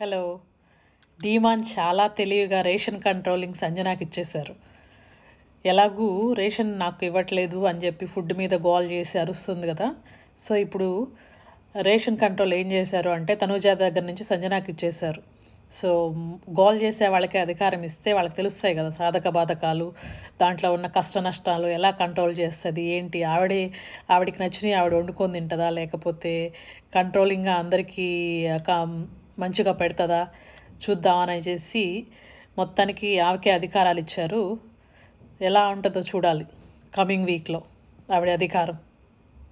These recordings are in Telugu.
హలో. డీమాన్ చాలా తెలివిగా రేషన్ కంట్రోలింగ్ సంజనాకి ఇచ్చేశారు. ఎలాగూ రేషన్ నాకు ఇవ్వట్లేదు అని చెప్పి ఫుడ్ మీద గోల్ చేసి అరుస్తుంది కదా. సో ఇప్పుడు రేషన్ కంట్రోల్ ఏం చేశారు అంటే తనూజ దగ్గర నుంచి సంజనాకి ఇచ్చేశారు. సో గోల్ చేసే వాళ్ళకి అధికారం ఇస్తే వాళ్ళకి తెలుస్తాయి కదా సాధక బాధకాలు, దాంట్లో ఉన్న కష్ట నష్టాలు ఎలా కంట్రోల్ చేస్తుంది ఏంటి, ఆవిడికి నచ్చినవి ఆవిడ వండుకొని తింటుందా, లేకపోతే కంట్రోలింగ్గా అందరికీ మంచిగా పెడుతుందా చూద్దామని చేసి మొత్తానికి ఆమెకే అధికారాలు ఇచ్చారు. ఎలా ఉంటుందో చూడాలి కమింగ్ వీక్లో ఆవిడ అధికారం.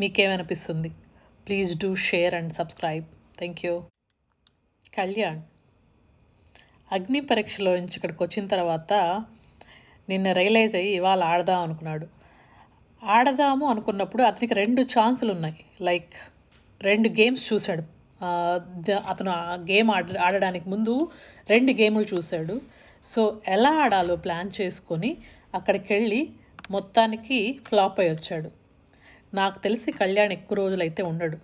మీకేమనిపిస్తుంది? Please do share and subscribe. Thank you. Kalyan అగ్ని పరీక్షలో నుంచి ఇక్కడికి వచ్చిన తర్వాత నిన్న రియలైజ్ అయ్యి ఇవాళ ఆడదాం అనుకున్నాడు. ఆడదాము అనుకున్నప్పుడు అతనికి 2 ఛాన్సులు ఉన్నాయి. లైక్ 2 గేమ్స్ చూశాడు. అతను ఆ గేమ్ ఆడడానికి ముందు 2 గేములు చూశాడు. సో ఎలా ఆడాలో ప్లాన్ చేసుకొని అక్కడికి వెళ్ళి మొత్తానికి ఫ్లాప్ అయి వచ్చాడు. నాకు తెలిసి కళ్యాణ్ ఎక్కువ రోజులు అయితే ఉండడు.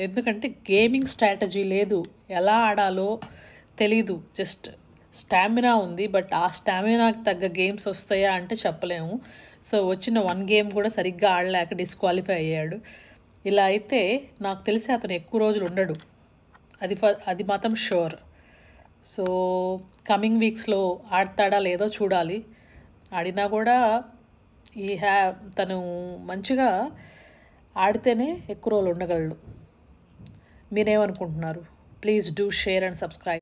ఎందుకంటే గేమింగ్ స్ట్రాటజీ లేదు, ఎలా ఆడాలో తెలీదు. జస్ట్ స్టామినా ఉంది, బట్ ఆ స్టామినాకి తగ్గ గేమ్స్ వస్తాయా అంటే చెప్పలేము. సో వచ్చిన 1 గేమ్ కూడా సరిగ్గా ఆడలేక డిస్క్వాలిఫై అయ్యాడు. ఇలా అయితే నాకు తెలిసి అతను ఎక్కువ రోజులు ఉండడు, అది మాత్రం షూర్. సో కమింగ్ వీక్స్లో ఆడతాడా లేదో చూడాలి. ఆడినా కూడా తను మంచిగా ఆడితేనే ఎక్కువ రోజులు ఉండగలడు. మీరేమనుకుంటున్నారు? Please do share and subscribe.